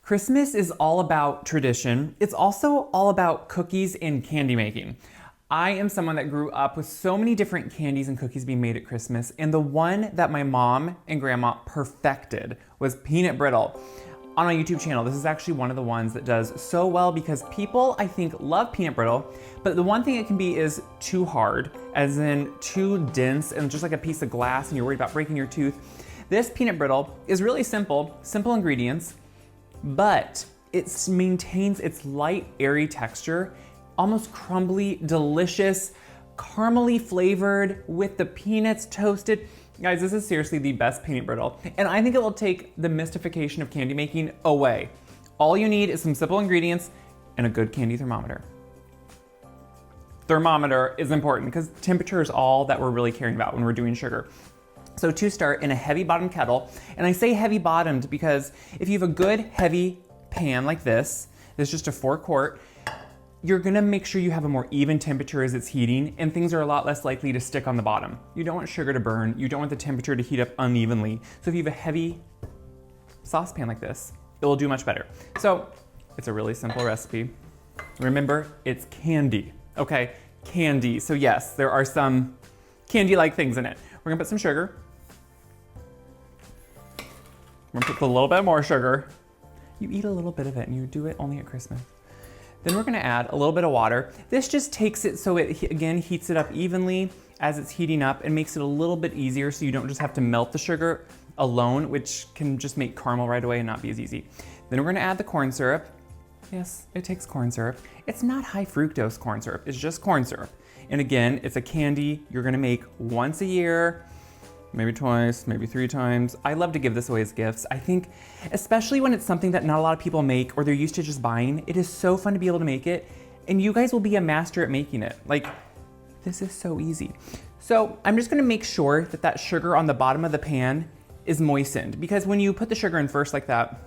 Christmas is all about tradition. It's also all about cookies and candy making. I am someone that grew up with so many different candies and cookies being made at Christmas, and the one that my mom and grandma perfected was peanut brittle. On my YouTube channel, this is actually one of the ones that does so well because people, I think, love peanut brittle, but the one thing it can be is too hard, as in too dense and just like a piece of glass and you're worried about breaking your tooth. This peanut brittle is really simple ingredients, but it maintains its light, airy texture, almost crumbly, delicious, caramely flavored with the peanuts toasted. Guys, this is seriously the best peanut brittle, and I think it will take the mystification of candy making away. All you need is some simple ingredients and a good candy thermometer. Thermometer is important because temperature is all that we're really caring about when we're doing sugar. So to start, in a heavy bottom kettle, and I say heavy bottomed because if you have a good heavy pan like this is just a 4-quart, you're gonna make sure you have a more even temperature as it's heating, and things are a lot less likely to stick on the bottom. You don't want sugar to burn, you don't want the temperature to heat up unevenly. So if you have a heavy saucepan like this, it will do much better. So it's a really simple recipe. Remember, it's candy, okay? Candy. So yes, there are some candy-like things in it. We're gonna put some sugar. We're gonna put a little bit more sugar. You eat a little bit of it and you do it only at Christmas. Then we're gonna add a little bit of water. This just takes it so it, again, heats it up evenly as it's heating up and makes it a little bit easier so you don't just have to melt the sugar alone, which can just make caramel right away and not be as easy. Then we're gonna add the corn syrup. Yes, it takes corn syrup. It's not high fructose corn syrup, it's just corn syrup. And again, it's a candy you're gonna make once a year, maybe twice, maybe 3 times. I love to give this away as gifts. I think, especially when it's something that not a lot of people make or they're used to just buying, it is so fun to be able to make it, and you guys will be a master at making it. Like, this is so easy. So I'm just gonna make sure that that sugar on the bottom of the pan is moistened, because when you put the sugar in first like that,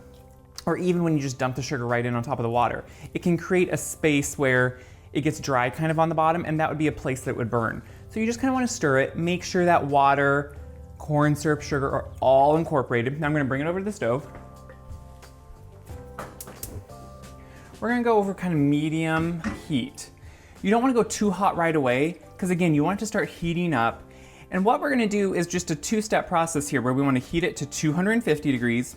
or even when you just dump the sugar right in on top of the water, it can create a space where it gets dry kind of on the bottom, and that would be a place that would burn. So you just kind of want to stir it, make sure that water, corn syrup, sugar are all incorporated. Now I'm gonna bring it over to the stove. We're gonna go over kind of medium heat. You don't wanna go too hot right away, because again, you want it to start heating up. And what we're gonna do is just a 2-step process here where we wanna heat it to 250 degrees.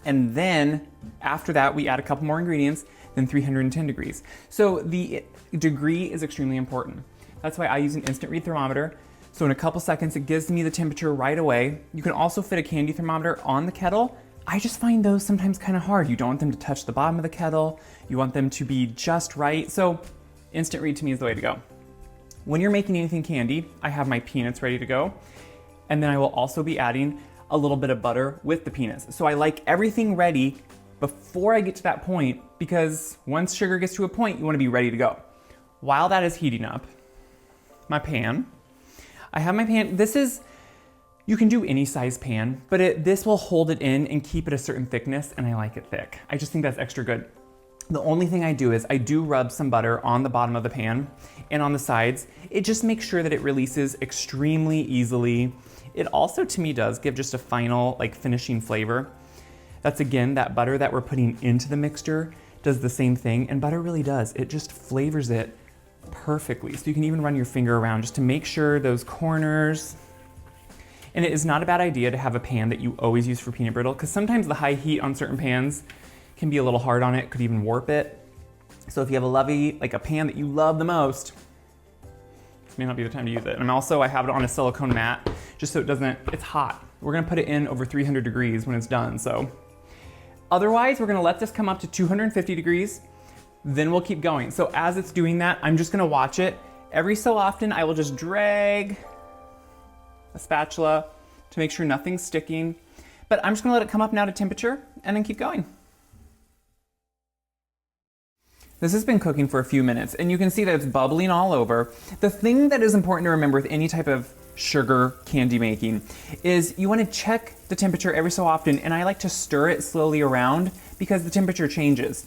And then after that, we add a couple more ingredients, then 310 degrees. So the degree is extremely important. That's why I use an instant read thermometer. So in a couple seconds, it gives me the temperature right away. You can also fit a candy thermometer on the kettle. I just find those sometimes kind of hard. You don't want them to touch the bottom of the kettle. You want them to be just right. So instant read to me is the way to go. When you're making anything candy, I have my peanuts ready to go. And then I will also be adding a little bit of butter with the peanuts. So I like everything ready before I get to that point, because once sugar gets to a point, you want to be ready to go. While that is heating up, my pan, I have my pan. This is, you can do any size pan, but this will hold it in and keep it a certain thickness, and I like it thick. I just think that's extra good. The only thing I do is I do rub some butter on the bottom of the pan and on the sides. It just makes sure that it releases extremely easily. It also, to me, does give just a final, like, finishing flavor. That's, again, that butter that we're putting into the mixture does the same thing, and butter really does. It just flavors it perfectly. So you can even run your finger around just to make sure those corners. And it is not a bad idea to have a pan that you always use for peanut brittle, because sometimes the high heat on certain pans can be a little hard on it, could even warp it. So if you have a lovey, like a pan that you love the most, this may not be the time to use it. And also I have it on a silicone mat, just so it doesn't, it's hot. We're gonna put it in over 300 degrees when it's done, so. Otherwise, we're gonna let this come up to 250 degrees, then we'll keep going. So as it's doing that, I'm just gonna watch it. Every so often, I will just drag a spatula to make sure nothing's sticking. But I'm just gonna let it come up now to temperature and then keep going. This has been cooking for a few minutes, and you can see that it's bubbling all over. The thing that is important to remember with any type of sugar candy making is you want to check the temperature every so often, and I like to stir it slowly around because the temperature changes.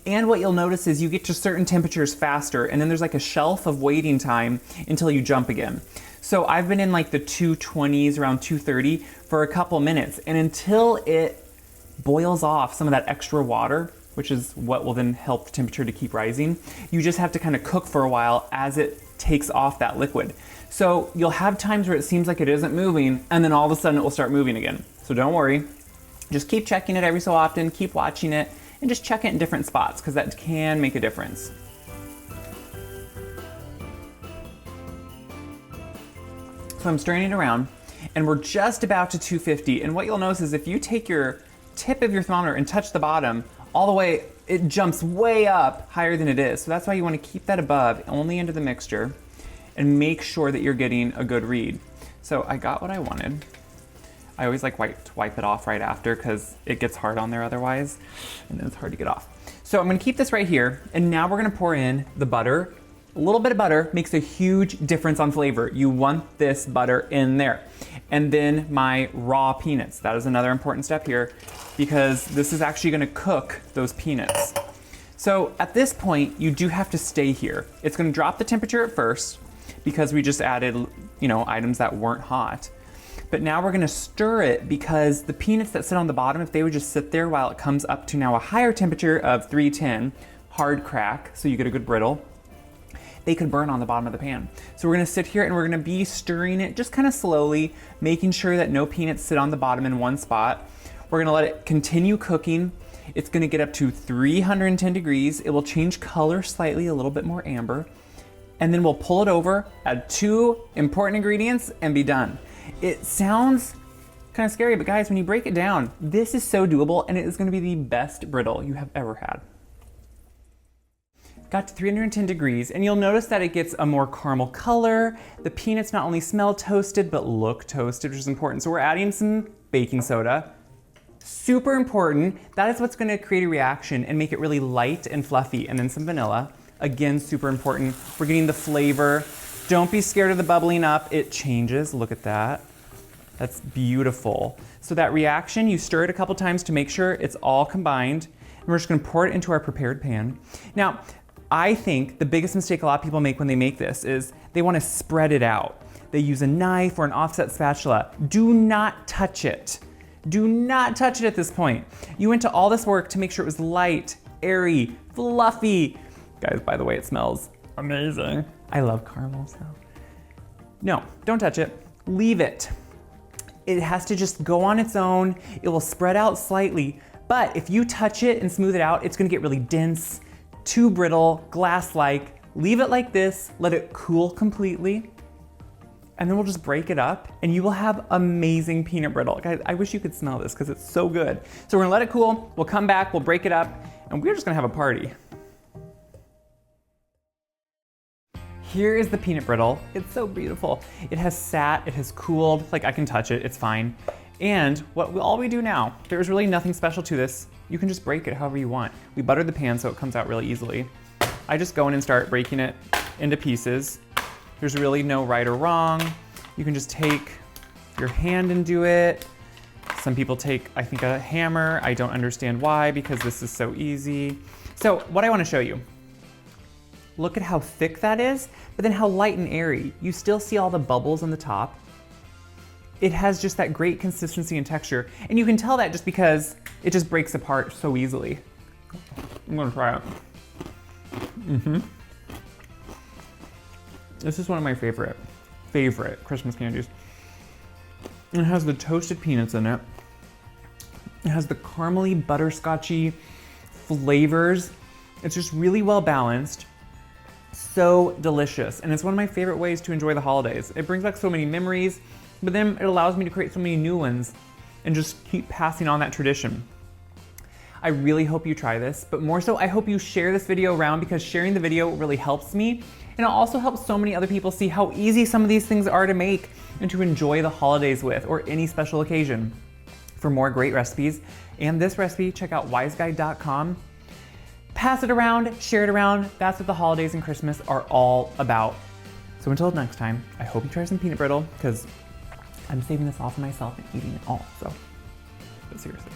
And what you'll notice is you get to certain temperatures faster, and then there's like a shelf of waiting time until you jump again. So I've been in like the 220s, around 230 for a couple minutes, and until it boils off some of that extra water, which is what will then help the temperature to keep rising. You just have to kind of cook for a while as it takes off that liquid. So you'll have times where it seems like it isn't moving, and then all of a sudden it will start moving again. So don't worry, just keep checking it every so often, keep watching it, and just check it in different spots, because that can make a difference. So I'm stirring it around, and we're just about to 250, and what you'll notice is if you take your tip of your thermometer and touch the bottom, all the way, it jumps way up higher than it is. So that's why you want to keep that above, only into the mixture, and make sure that you're getting a good read. So I got what I wanted. I always like wipe it off right after because it gets hard on there otherwise, and then it's hard to get off. So I'm gonna keep this right here, and now we're gonna pour in the butter. A little bit of butter makes a huge difference on flavor. You want this butter in there. And then my raw peanuts. That is another important step here because this is actually gonna cook those peanuts. So at this point, you do have to stay here. It's gonna drop the temperature at first because we just added, items that weren't hot. But now we're gonna stir it because the peanuts that sit on the bottom, if they would just sit there while it comes up to now a higher temperature of 310, hard crack, so you get a good brittle, they could burn on the bottom of the pan. So we're gonna sit here and we're gonna be stirring it just kind of slowly, making sure that no peanuts sit on the bottom in one spot. We're gonna let it continue cooking. It's gonna get up to 310 degrees. It will change color slightly, a little bit more amber. And then we'll pull it over, add 2 important ingredients, and be done. It sounds kind of scary, but guys, when you break it down, this is so doable, and it is gonna be the best brittle you have ever had. Got to 310 degrees, and you'll notice that it gets a more caramel color. The peanuts not only smell toasted, but look toasted, which is important. So we're adding some baking soda. Super important. That is what's gonna create a reaction and make it really light and fluffy. And then some vanilla. Again, super important. We're getting the flavor. Don't be scared of the bubbling up. It changes, look at that. That's beautiful. So that reaction, you stir it a couple times to make sure it's all combined. And we're just gonna pour it into our prepared pan. Now, I think the biggest mistake a lot of people make when they make this is they want to spread it out. They use a knife or an offset spatula. Do not touch it. Do not touch it at this point. You went to all this work to make sure it was light, airy, fluffy. Guys, by the way, it smells amazing. I love caramel, so. No, don't touch it. Leave it. It has to just go on its own. It will spread out slightly. But if you touch it and smooth it out, it's gonna get really dense, too brittle, glass-like. Leave it like this, let it cool completely, and then we'll just break it up, and you will have amazing peanut brittle. Guys, I wish you could smell this because it's so good. So we're gonna let it cool, we'll come back, we'll break it up, and we're just gonna have a party. Here is the peanut brittle. It's so beautiful. It has sat, it has cooled, like I can touch it, it's fine. And all we do now, there's really nothing special to this. You can just break it however you want. We buttered the pan so it comes out really easily. I just go in and start breaking it into pieces. There's really no right or wrong. You can just take your hand and do it. Some people take, I think, a hammer. I don't understand why because this is so easy. So what I want to show you, look at how thick that is, but then how light and airy. You still see all the bubbles on the top. It has just that great consistency and texture. And you can tell that just because it just breaks apart so easily. I'm gonna try it. This is one of my favorite Christmas candies. It has the toasted peanuts in it. It has the caramely, butterscotchy flavors. It's just really well balanced. So delicious. And it's one of my favorite ways to enjoy the holidays. It brings back so many memories, but then it allows me to create so many new ones and just keep passing on that tradition. I really hope you try this, but more so, I hope you share this video around because sharing the video really helps me. And it also helps so many other people see how easy some of these things are to make and to enjoy the holidays with or any special occasion. For more great recipes and this recipe, check out wiseguide.com. Pass it around, share it around. That's what the holidays and Christmas are all about. So until next time, I hope you try some peanut brittle because I'm saving this all for myself and eating it all, but seriously.